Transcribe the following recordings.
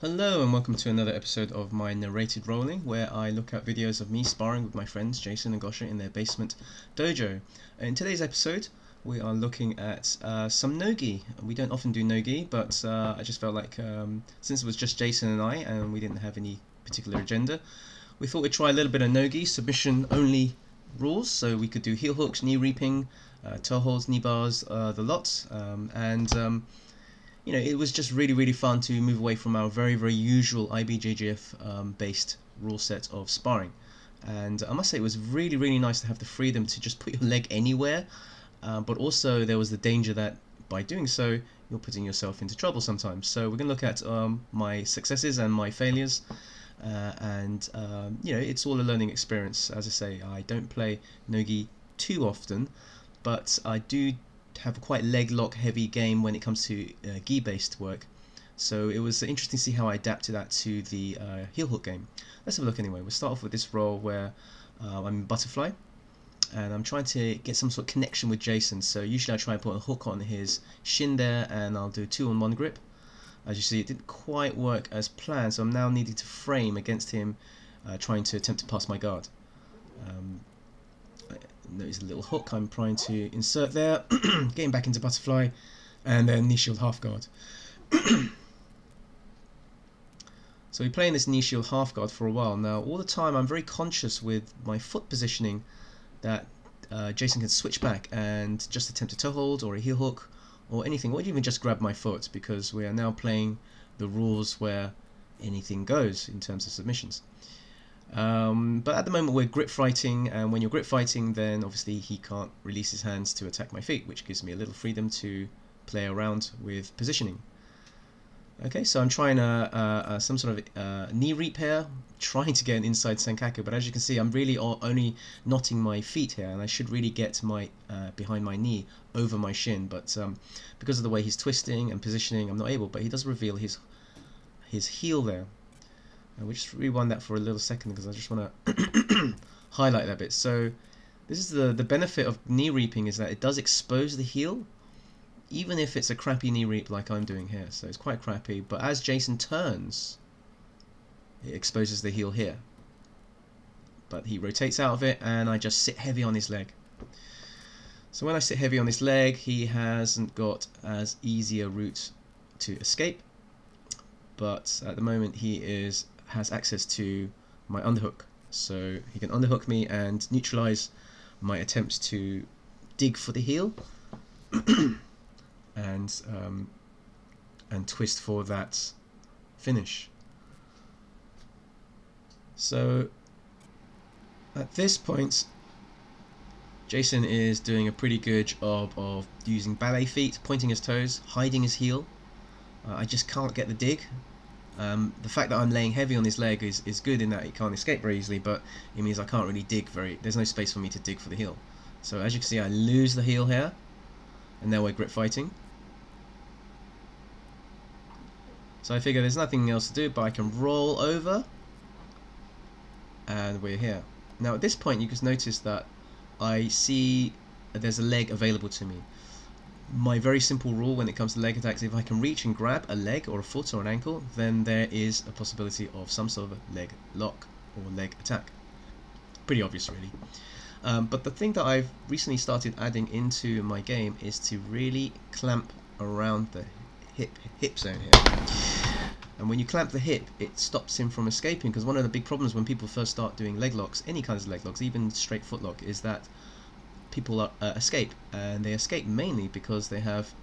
Hello and welcome to another episode of my Narrated Rolling, where I look at videos of me sparring with my friends Jason and Gosha in their basement dojo. In today's episode we are looking at some Nogi. We don't often do Nogi, but I just felt like since it was just Jason and I and we didn't have any particular agenda, we thought we'd try a little bit of Nogi, submission only rules, so we could do heel hooks, knee reaping, toe holds, knee bars, the lot, it was just really fun to move away from our very usual IBJJF based rule set of sparring. And I must say it was really nice to have the freedom to just put your leg anywhere, but also there was the danger that by doing so you're putting yourself into trouble sometimes. So we're going to look at my successes and my failures, it's all a learning experience. As I say, I don't play Nogi too often, but I do have a quite leg lock heavy game when it comes to gi based work, so it was interesting to see how I adapted that to the heel hook game. Let's have a look anyway. We'll start off with this roll where I'm in butterfly and I'm trying to get some sort of connection with Jason. So usually I try and put a hook on his shin there and I'll do a 2-on-1 grip. As you see, it didn't quite work as planned, so I'm now needing to frame against him, trying to attempt to pass my guard. Notice a little hook I'm trying to insert there, getting back into butterfly, and then knee shield half guard. So we're playing this knee shield half guard for a while now. All the time I'm very conscious with my foot positioning that Jason can switch back and just attempt a toe hold or a heel hook or anything, or even just grab my foot, because we are now playing the rules where anything goes in terms of submissions. But at the moment we're grip fighting, and when you're grip fighting then obviously he can't release his hands to attack my feet, which gives me a little freedom to play around with positioning. Okay, so I'm trying some sort of knee reap here, trying to get an inside senkaku, but as you can see I'm really only knotting my feet here, and I should really get my behind my knee over my shin, but because of the way he's twisting and positioning I'm not able, but he does reveal his heel there. And we'll just rewind that for a little second because I just want to highlight that bit. So this is the benefit of knee reaping, is that it does expose the heel, even if it's a crappy knee reap like I'm doing here. So it's quite crappy, but as Jason turns, it exposes the heel here. But he rotates out of it and I just sit heavy on his leg. So when I sit heavy on his leg, he hasn't got as easy a route to escape, but at the moment he has access to my underhook, so he can underhook me and neutralize my attempts to dig for the heel and twist for that finish. So at this point Jason is doing a pretty good job of using ballet feet, pointing his toes, hiding his heel. I just can't get the dig. The fact that I'm laying heavy on his leg is good in that he can't escape very easily, but it means I can't really dig there's no space for me to dig for the heel. So as you can see I lose the heel here, and now we're grip fighting. So I figure there's nothing else to do, but I can roll over and we're here. Now at this point you can notice that I see there's a leg available to me. My very simple rule when it comes to leg attacks, if I can reach and grab a leg or a foot or an ankle, then there is a possibility of some sort of leg lock or leg attack. Pretty obvious really. But the thing that I've recently started adding into my game is to really clamp around the hip zone here. And when you clamp the hip, it stops him from escaping, because one of the big problems when people first start doing leg locks, any kinds of leg locks, even straight foot lock, is that people escape, and they escape mainly because they have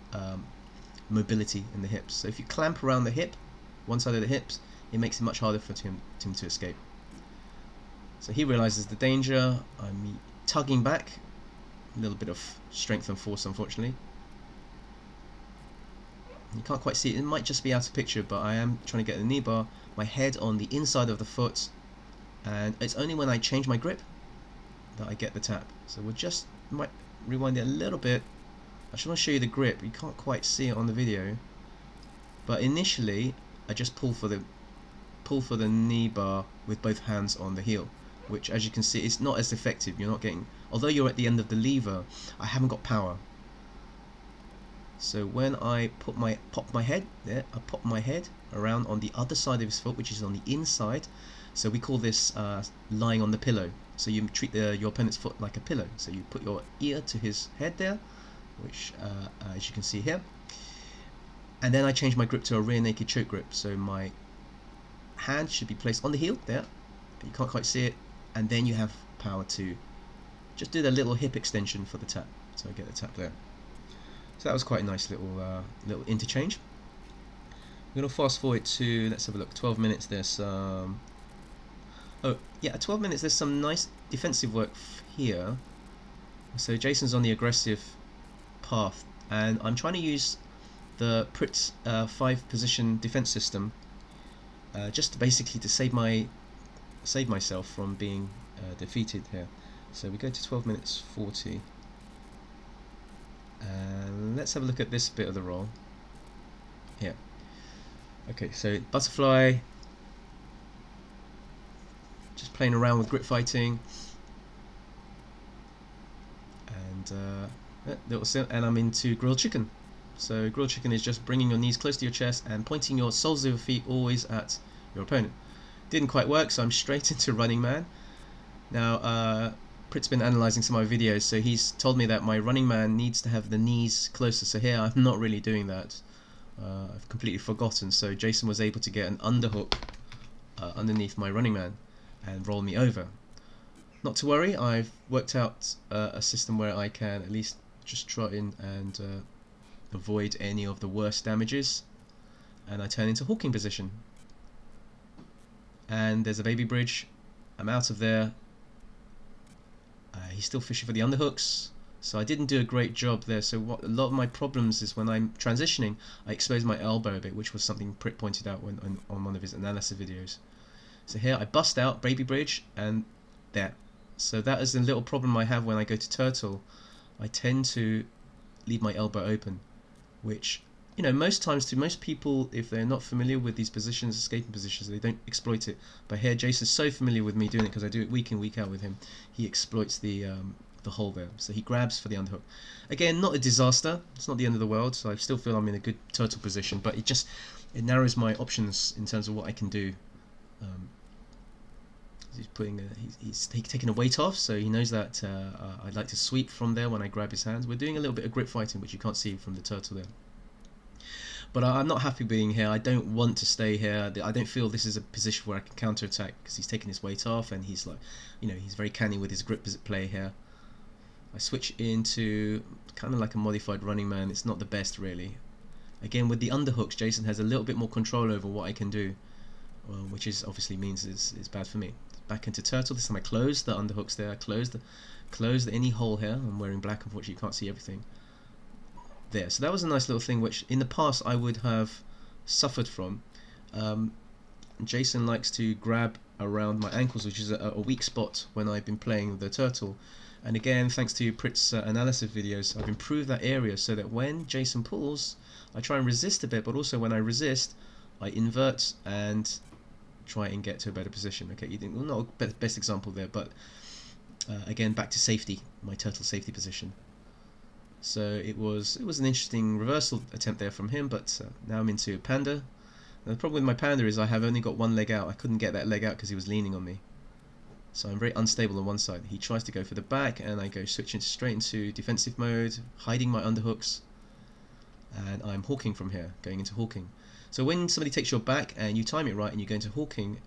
mobility in the hips. So if you clamp around the hip, one side of the hips, it makes it much harder for him to escape. So he realizes the danger. I'm tugging back, a little bit of strength and force unfortunately. You can't quite see it, it might just be out of picture, but I am trying to get the knee bar, my head on the inside of the foot, and it's only when I change my grip that I get the tap. So we'll just might rewind it a little bit. I just want to show you the grip. You can't quite see it on the video, but initially I just pull for the knee bar with both hands on the heel, which as you can see is not as effective. You're not getting, although you're at the end of the lever, I haven't got power. So when I pop my head there, I pop my head around on the other side of his foot, which is on the inside. So we call this lying on the pillow. So you treat your opponent's foot like a pillow. So you put your ear to his head there, which as you can see here. And then I change my grip to a rear naked choke grip. So my hand should be placed on the heel there. You can't quite see it. And then you have power to just do the little hip extension for the tap. So I get the tap there. So that was quite a nice little interchange. I'm going to fast forward to, let's have a look, 12 minutes. There's some, oh yeah, at 12 minutes there's some nice defensive work here. So Jason's on the aggressive path, and I'm trying to use the Priit 5 position defense system just basically to save myself from being defeated here. So we go to 12 minutes 40. And let's have a look at this bit of the roll here. Okay, so butterfly, just playing around with grip fighting, and I'm into grilled chicken. So grilled chicken is just bringing your knees close to your chest and pointing your soles of your feet always at your opponent. Didn't quite work, so I'm straight into running man. Now Priit's been analysing some of my videos, so he's told me that my running man needs to have the knees closer. So here I'm not really doing that. I've completely forgotten. So Jason was able to get an underhook underneath my running man and roll me over. Not to worry, I've worked out a system where I can at least just trot in and avoid any of the worst damages, and I turn into hawking position. And there's a baby bridge. I'm out of there. He's still fishing for the underhooks, so I didn't do a great job there. So a lot of my problems is when I'm transitioning, I expose my elbow a bit, which was something Priit pointed out on one of his analysis videos. So here I bust out baby bridge, and there. So that is a little problem I have when I go to turtle. I tend to leave my elbow open, which, you know, most times to most people, if they're not familiar with these positions, escaping positions, they don't exploit it. But here Jason's so familiar with me doing it because I do it week in, week out with him. He exploits the hole there. So he grabs for the underhook. Again, not a disaster. It's not the end of the world. So I still feel I'm in a good turtle position, but it narrows my options in terms of what I can do. He's taking a weight off, so he knows that I'd like to sweep from there when I grab his hands. We're doing a little bit of grip fighting, which you can't see from the turtle there. But I'm not happy being here. I don't want to stay here. I don't feel this is a position where I can counter-attack because he's taking his weight off, and he's like, you know, he's very canny with his grip play here. I switch into kind of like a modified running man. It's not the best really. Again, with the underhooks, Jason has a little bit more control over what I can do, which is obviously means it's bad for me. Back into turtle. This time I close the underhooks there. I close any hole here. I'm wearing black, unfortunately you can't see everything there. So that was a nice little thing which in the past I would have suffered from. Jason likes to grab around my ankles, which is a weak spot when I've been playing the turtle. And again, thanks to Priit's analysis videos, I've improved that area so that when Jason pulls, I try and resist a bit, but also when I resist, I invert and try and get to a better position. Okay, you think, well, not a best example there, but again, back to safety, my turtle safety position. So it was an interesting reversal attempt there from him, but now I'm into panda. Now the problem with my panda is I have only got one leg out. I couldn't get that leg out because he was leaning on me. So I'm very unstable on one side. He tries to go for the back, and I go switching straight into defensive mode, hiding my underhooks, and I'm hawking from here, going into hawking. So when somebody takes your back and you time it right and you go into hawking,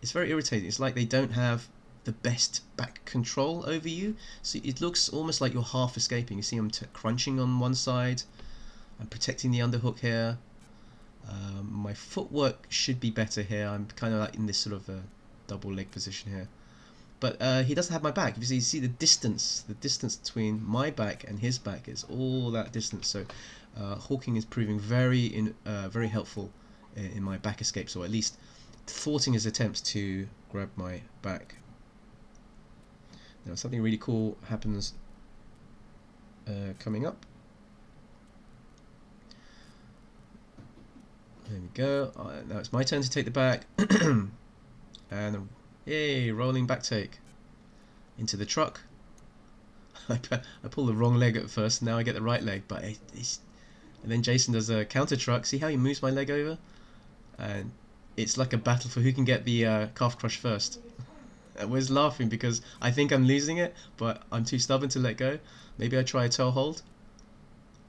it's very irritating. It's like they don't have the best back control over you. So it looks almost like you're half escaping. You see I'm crunching on one side. I'm protecting the underhook here. My footwork should be better here. I'm kind of like in this sort of double leg position here. But he doesn't have my back. You see the distance between my back and his back is all that distance. So hawking is proving very helpful in my back escapes, or at least thwarting his attempts to grab my back. Now something really cool happens coming up. There we go. Now it's my turn to take the back, and yay, rolling back take into the truck. I pull the wrong leg at first. Now I get the right leg, but And then Jason does a counter truck. See how he moves my leg over? And it's like a battle for who can get the calf crush first. I was laughing because I think I'm losing it, but I'm too stubborn to let go. Maybe I try a toe hold.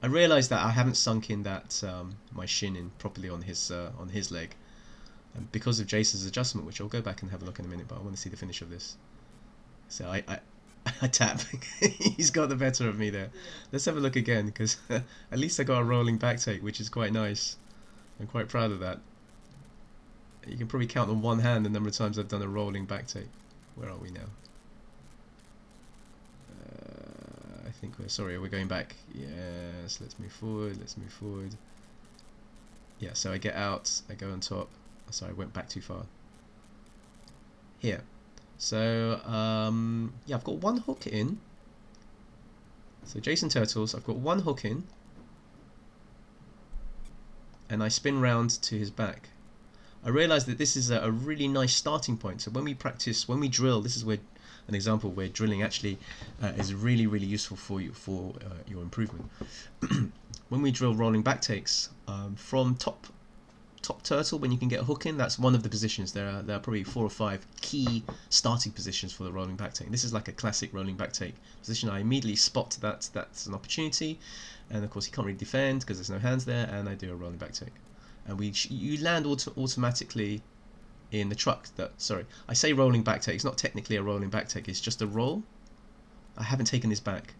I realise that I haven't sunk in that my shin in properly on his leg, and because of Jason's adjustment, which I'll go back and have a look in a minute. But I want to see the finish of this. So I tap. He's got the better of me there. Let's have a look again, because at least I got a rolling back take, which is quite nice. I'm quite proud of that. You can probably count on one hand the number of times I've done a rolling back take. Where are we now? I think we're going back. Yes, let's move forward. Yeah, so I get out, I go on top. Sorry, I went back too far. Here. So, yeah, I've got one hook in. So Jason Turtles, I've got one hook in. And I spin round to his back. I realise that this is a really nice starting point. So when we practice, when we drill, this is where an example where drilling actually is really, really useful for you for your improvement. When we drill rolling back takes, from top turtle, when you can get a hook in, that's one of the positions. There are probably 4 or 5 key starting positions for the rolling back take. This is like a classic rolling back take position. I immediately spot that's an opportunity, and of course he can't really defend because there's no hands there, and I do a rolling back take. And you land automatically in the truck. Sorry, I say rolling back take. It's not technically a rolling back take. It's just a roll. I haven't taken his back.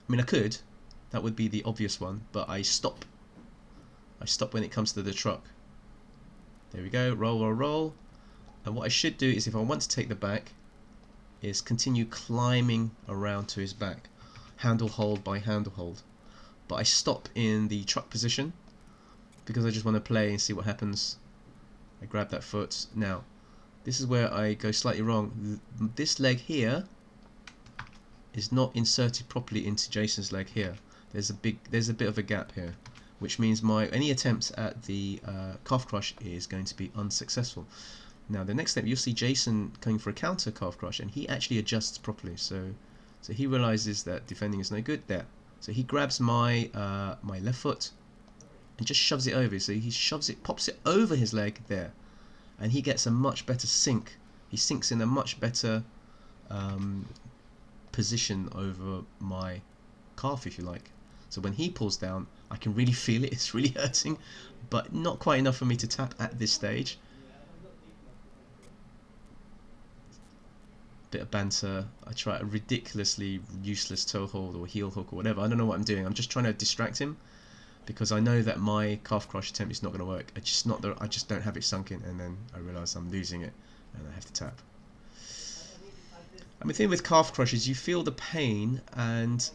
I mean, I could. That would be the obvious one. But I stop. I stop when it comes to the truck. There we go. Roll, roll, roll. And what I should do is, if I want to take the back, is continue climbing around to his back, handle hold by handle hold. But I stop in the truck position, because I just want to play and see what happens. I grab that foot. Now, this is where I go slightly wrong. This leg here is not inserted properly into Jason's leg here. There's a bit of a gap here, which means any attempt at the calf crush is going to be unsuccessful. Now, the next step, you'll see Jason going for a counter calf crush, and he actually adjusts properly. So he realizes that defending is no good there. So he grabs my my left foot and just shoves it over. So he pops it over his leg there, and he gets a much better sink. He sinks in a much better position over my calf, if you like. So when he pulls down, I can really feel it. It's really hurting, but not quite enough for me to tap at this stage. Bit of banter. I try a ridiculously useless toe hold or heel hook or whatever. I don't know what I'm doing. I'm just trying to distract him, because I know that my calf crush attempt is not going to work. I just don't have it sunk in, and then I realise I'm losing it, and I have to tap. I mean, the thing with calf crush is you feel the pain, and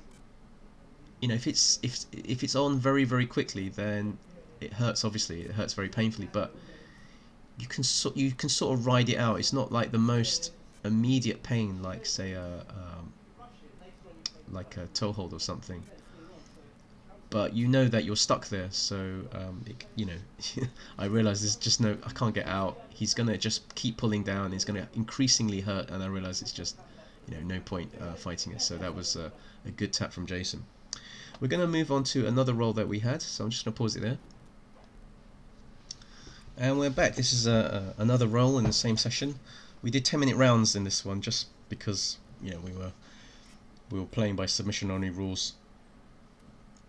you know, if it's on very, very quickly, then it hurts. Obviously, it hurts very painfully, but you can sort of ride it out. It's not like the most immediate pain, like say like a toe hold or something. But you know that you're stuck there, so you know, I realise there's just I can't get out. He's gonna just keep pulling down. It's gonna increasingly hurt, and I realise it's just, you know, no point fighting it. So that was a good tap from Jason. We're gonna move on to another roll that we had. So I'm just gonna pause it there, and we're back. This is another roll in the same session. We did 10-minute rounds in this one, just because, you know, we were playing by submission only rules.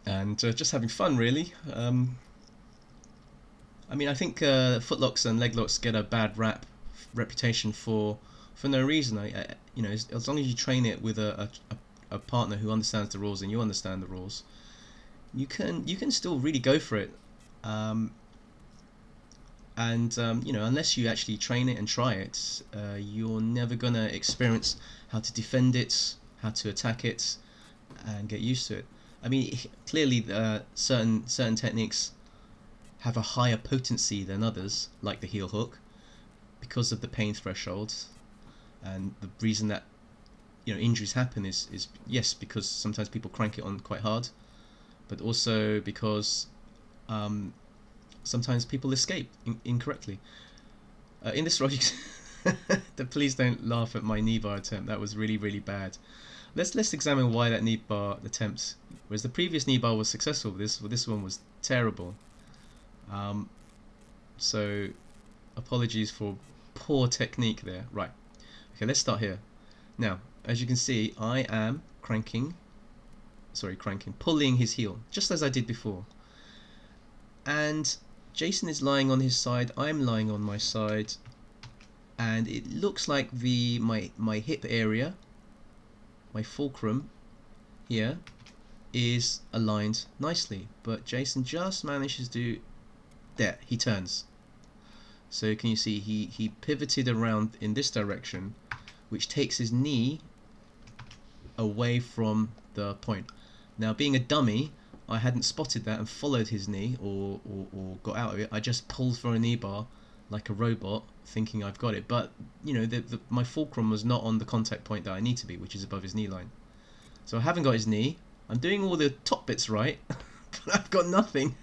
And just having fun, really. I mean, I think footlocks and leglocks get a bad reputation for no reason. You know, as long as you train it with a partner who understands the rules and you understand the rules, you can still really go for it. You know, unless you actually train it and try it, you're never gonna experience how to defend it, how to attack it, and get used to it. I mean, clearly certain techniques have a higher potency than others, like the heel hook, because of the pain threshold. And the reason that, you know, injuries happen is yes, because sometimes people crank it on quite hard, but also because sometimes people escape incorrectly. In this roll, please don't laugh at my knee bar attempt. That was really, really bad. let's examine why that knee bar attempt, whereas the previous knee bar was successful, this one was terrible. So apologies for poor technique there. Right. Okay, let's start here. Now, as you can see, I am pulling his heel, just as I did before. And Jason is lying on his side, I'm lying on my side, and it looks like my hip area, my fulcrum here, is aligned nicely, but Jason just manages to, there, he turns. So can you see he pivoted around in this direction, which takes his knee away from the point. Now, being a dummy, I hadn't spotted that and followed his knee or got out of it. I just pulled for a knee bar like a robot, thinking I've got it. But you know, my fulcrum was not on the contact point that I need to be, which is above his knee line. So I haven't got his knee. I'm doing all the top bits right, but I've got nothing.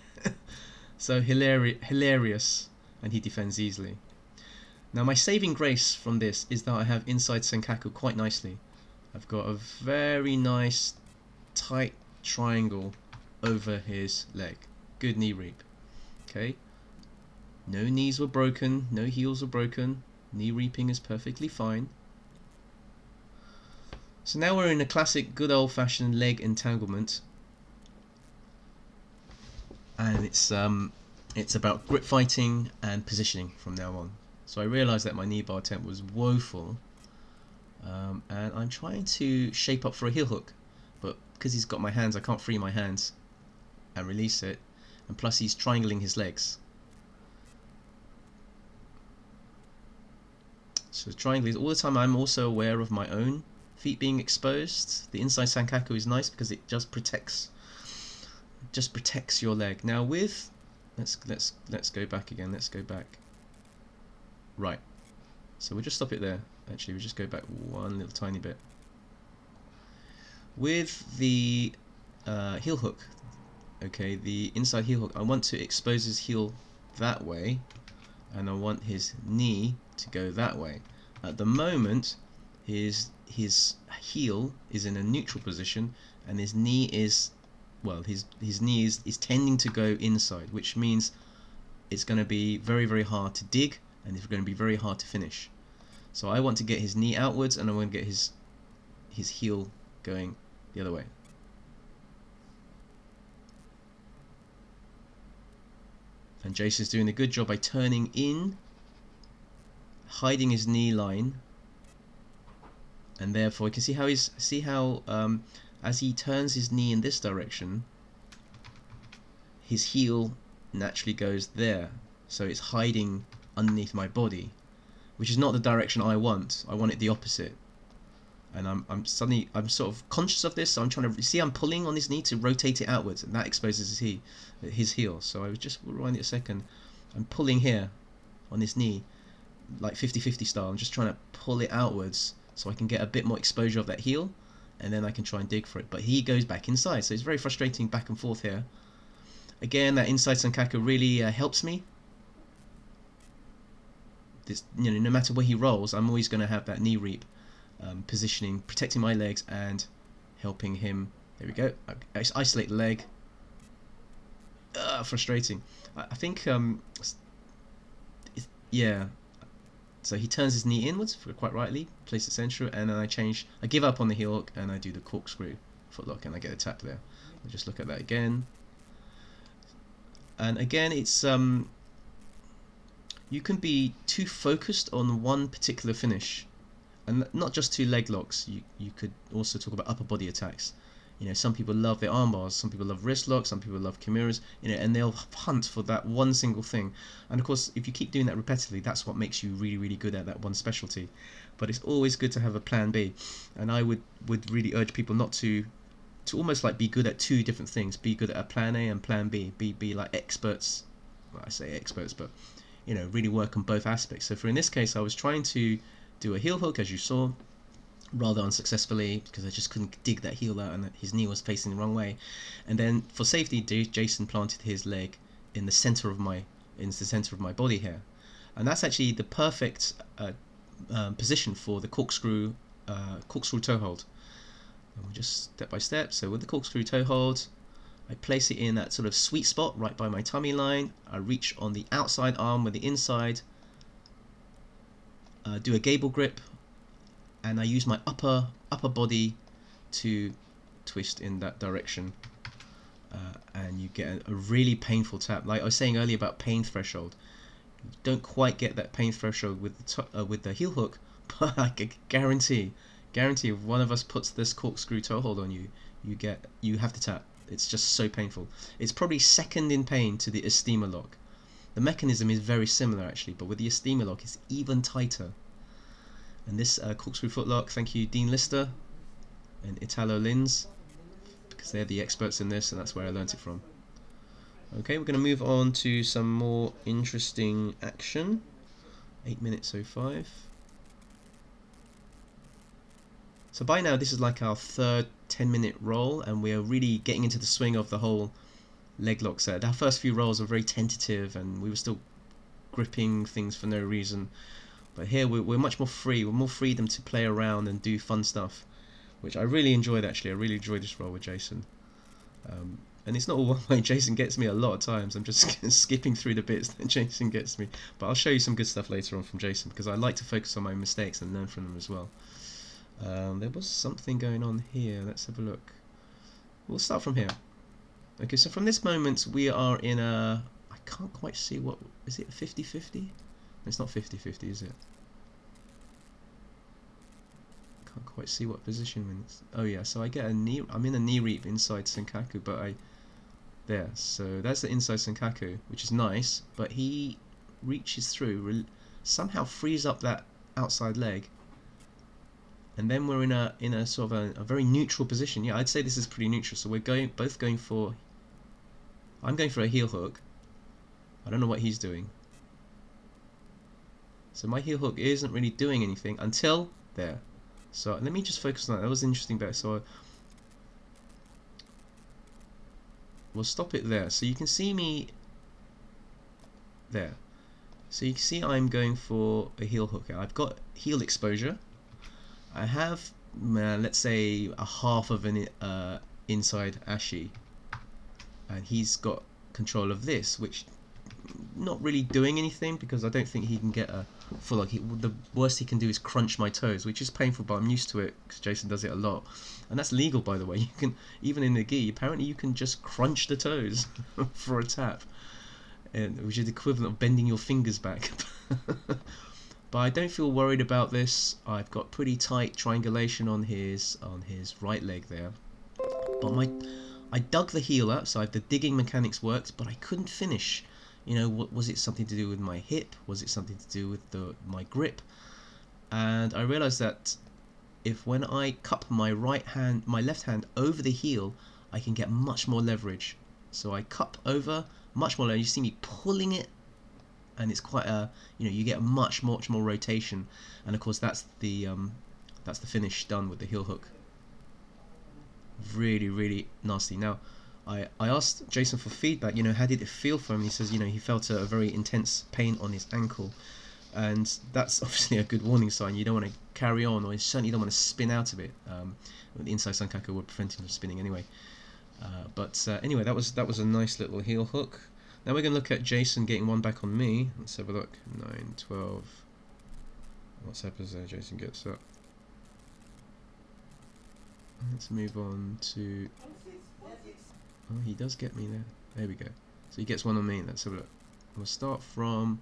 So hilarious, and he defends easily. Now my saving grace from this is that I have inside Senkaku quite nicely. I've got a very nice tight triangle over his leg. Good knee reap. Okay. No knees were broken, no heels were broken. Knee reaping is perfectly fine. So now we're in a classic good old fashioned leg entanglement. And it's about grip fighting and positioning from now on. So I realised that my knee bar attempt was woeful, and I'm trying to shape up for a heel hook, but because he's got my hands, I can't free my hands and release it, and plus he's triangling his legs. So triangling all the time. I'm also aware of my own feet being exposed. The inside Sankaku is nice because it just protects your leg. Now with let's go back again. Let's go back. Right. So we'll just stop it there. Actually, we'll just go back one little tiny bit. With the heel hook, okay, the inside heel hook, I want to expose his heel that way, and I want his knee to go that way. At the moment, his heel is in a neutral position, and his knee is, well, his knee is tending to go inside, which means it's going to be very, very hard to dig, and it's going to be very hard to finish. So I want to get his knee outwards, and I want to get his heel going the other way. And Jason's doing a good job by turning in, hiding his knee line, and therefore you can see how as he turns his knee in this direction, his heel naturally goes there. So it's hiding underneath my body, which is not the direction I want. I want it the opposite. And I'm sort of conscious of this. So I'm trying to see, I'm pulling on his knee to rotate it outwards, and that exposes his heel. So I was just rewind it a second. I'm pulling here on his knee, like 50-50 style. I'm just trying to pull it outwards so I can get a bit more exposure of that heel, and then I can try and dig for it. But he goes back inside, so it's very frustrating back and forth here. Again, that inside Sankaku really helps me. This, you know, no matter where he rolls, I'm always going to have that knee reap positioning, protecting my legs and helping him. There we go. I isolate the leg. Frustrating. I think yeah. So he turns his knee inwards, quite rightly, place it central, and then I give up on the heel hook, and I do the corkscrew footlock, and I get a tap there. I'll just look at that again. And again, it's you can be too focused on one particular finish, and not just two leg locks. You could also talk about upper body attacks. You know, some people love their arm bars, some people love wrist locks, some people love chimeras, you know, and they'll hunt for that one single thing. And of course, if you keep doing that repetitively, that's what makes you really, really good at that one specialty. But it's always good to have a plan B. And I would really urge people not to almost like be good at two different things. Be good at a plan A and plan B. Be like experts. Well, I say experts, but you know, really work on both aspects. So for in this case, I was trying to do a heel hook, as you saw, rather unsuccessfully, because I just couldn't dig that heel out, and his knee was facing the wrong way. And then for safety, Jason planted his leg in the center of my body here, and that's actually the perfect position for the corkscrew toe hold. And we'll just step by step. So with the corkscrew toe hold, I place it in that sort of sweet spot right by my tummy line. I reach on the outside arm with the inside, do a gable grip, and I use my upper body to twist in that direction, and you get a really painful tap. Like I was saying earlier about pain threshold, you don't quite get that pain threshold with the heel hook, but I can guarantee if one of us puts this corkscrew toe hold on you, you have to tap. It's just so painful. It's probably second in pain to the Estima lock. The mechanism is very similar actually, but with the Estima lock it's even tighter. And this corkscrew footlock, thank you Dean Lister and Italo Lins, because they're the experts in this and that's where I learnt it from. Okay, we're going to move on to some more interesting action. 8:05. So by now this is like our third 10-minute roll, and we're really getting into the swing of the whole leg lock set. Our first few rolls were very tentative and we were still gripping things for no reason. But here we're much more free. We're more freedom to play around and do fun stuff, which I really enjoyed actually. I really enjoyed this roll with Jason. And it's not all one way. Jason gets me a lot of times. I'm just skipping through the bits that Jason gets me. But I'll show you some good stuff later on from Jason, because I like to focus on my mistakes and learn from them as well. There was something going on here. Let's have a look. We'll start from here. Okay, so from this moment we are in a... I can't quite see what... Is it 50-50? It's not 50-50, is it? Can't quite see what position we're in. Oh yeah, so I get a knee... I'm in a knee reap inside Senkaku, but I... There, so that's the inside Senkaku, which is nice, but he reaches through, somehow frees up that outside leg, and then we're in a sort of a very neutral position. Yeah, I'd say this is pretty neutral. So we're both going for... I'm going for a heel hook. I don't know what he's doing. So my heel hook isn't really doing anything until there. So let me just focus on that. That was an interesting bit. So we'll stop it there. So you can see me there. So you can see I'm going for a heel hook. I've got heel exposure. I have, let's say, a half of an inside ashi, and he's got control of this, which not really doing anything because I don't think he can get a full lock. The worst he can do is crunch my toes, which is painful, but I'm used to it because Jason does it a lot, and that's legal, by the way. You can, even in the gi, apparently you can just crunch the toes for a tap, which is the equivalent of bending your fingers back. But I don't feel worried about this. I've got pretty tight triangulation on his right leg there. But I dug the heel up, so the digging mechanics worked, but I couldn't finish. You know, was it something to do with my hip? Was it something to do with my grip? And I realized that when I cup my left hand over the heel, I can get much more leverage. So I cup over much more leverage. You see me pulling it, and it's quite a, you get much more rotation, and of course that's the finish done with the heel hook. Really, really nasty. Now, I asked Jason for feedback. How did it feel for him? He says, he felt a very intense pain on his ankle, and that's obviously a good warning sign. You don't want to carry on, or you certainly don't want to spin out of it. The inside Sankaku would prevent him from spinning anyway. But anyway, that was a nice little heel hook. Now we're going to look at Jason getting one back on me. Let's have a look. 9, 12. What's happens there? Jason gets up. Let's move on to... Oh, he does get me there. There we go. So he gets one on me. Let's have a look. Let's start from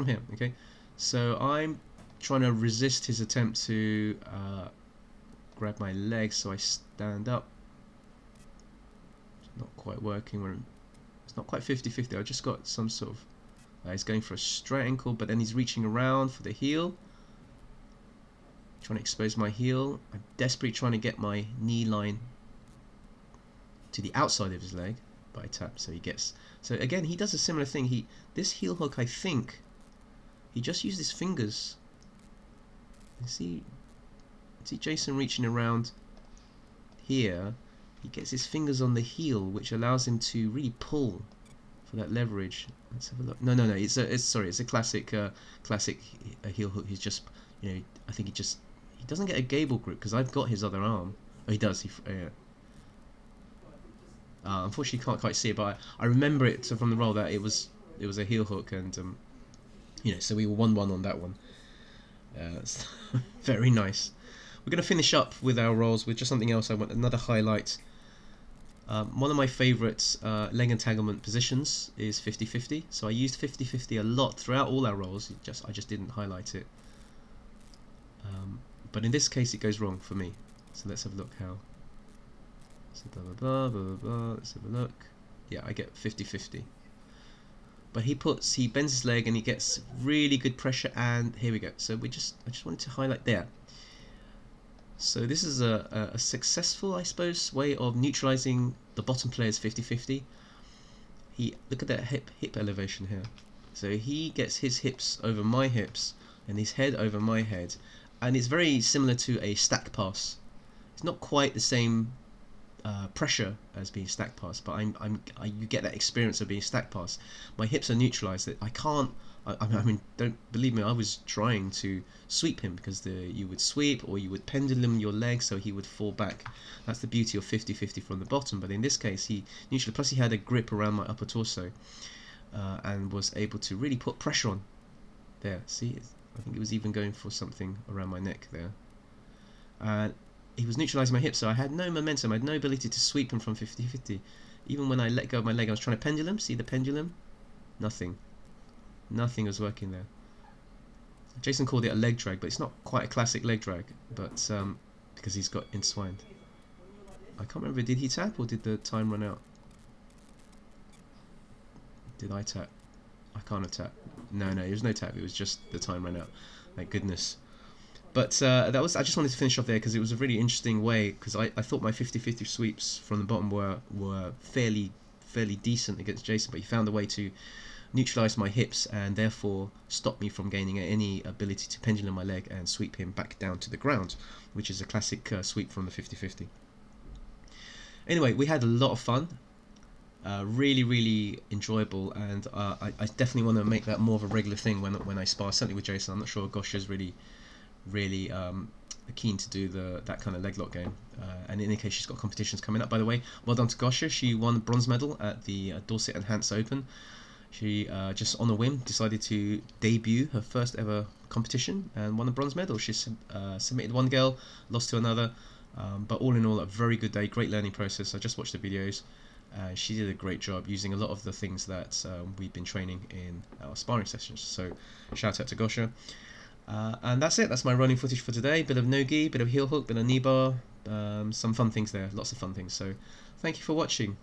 here, okay? So I'm trying to resist his attempt to grab my leg, so I stand up. It's not quite working. It's not quite 50-50. I just got some sort of... he's going for a straight ankle, but then he's reaching around for the heel. Trying to expose my heel. I'm desperately trying to get my knee line to the outside of his leg by a tap. So he gets... So again, he does a similar thing. This heel hook, I think, he just used his fingers. You see Jason reaching around here. He gets his fingers on the heel, which allows him to really pull for that leverage. Let's have a look. No. It's a classic heel hook. He's just, I think he doesn't get a gable grip because I've got his other arm. Oh, he does. Unfortunately, you can't quite see it, but I remember it from the roll that it was a heel hook, and so we were 1-1 on that one. It's very nice. We're going to finish up with our rolls with just something else. I want another highlight. One of my favourite leg entanglement positions is 50-50. So I used 50-50 a lot throughout all our rolls. I just didn't highlight it. But in this case, it goes wrong for me. So let's have a look how. So blah blah blah blah blah. Let's have a look. Yeah, I get 50-50. But he bends his leg and he gets really good pressure, and here we go. So I just wanted to highlight there. So this is a successful, I suppose, way of neutralizing the bottom player's 50-50. Look at that hip elevation here. So he gets his hips over my hips and his head over my head, and it's very similar to a stack pass. It's not quite the same pressure as being stack pass, but you get that experience of being stack pass. My hips are neutralized. I can't. I mean, don't believe me. I was trying to sweep him because you would sweep or you would pendulum your leg so he would fall back. That's the beauty of 50-50 from the bottom. But in this case, he neutralized. Plus, he had a grip around my upper torso and was able to really put pressure on. There, see, I think it was even going for something around my neck there. And he was neutralizing my hips, so I had no momentum. I had no ability to sweep him from 50-50. Even when I let go of my leg, I was trying to pendulum. See the pendulum? Nothing was working there. Jason called it a leg drag, but it's not quite a classic leg drag, but because he's got entwined. I can't remember, did he tap or did the time run out? Did I tap? I can't have tapped. No, there was no tap, it was just the time ran out. Thank goodness. But I just wanted to finish off there because it was a really interesting way, because I thought my 50-50 sweeps from the bottom were fairly decent against Jason, but he found a way to neutralize my hips and therefore stop me from gaining any ability to pendulum my leg and sweep him back down to the ground, which is a classic sweep from the 50-50. Anyway, we had a lot of fun, really enjoyable, and I definitely want to make that more of a regular thing when I spar, certainly with Jason. I'm not sure Gosha's really keen to do that kind of leg lock game, and in any case, she's got competitions coming up. By the way, well done to Gosha. She won the bronze medal at the Dorset and Hants Open. She just on a whim decided to debut her first ever competition and won a bronze medal. She submitted one girl, lost to another, but all in all, a very good day, great learning process. I just watched the videos. She did a great job using a lot of the things that we've been training in our sparring sessions. So shout out to Gosha. And that's it. That's my running footage for today. Bit of Nogi, bit of heel hook, bit of knee bar, some fun things there. Lots of fun things. So thank you for watching.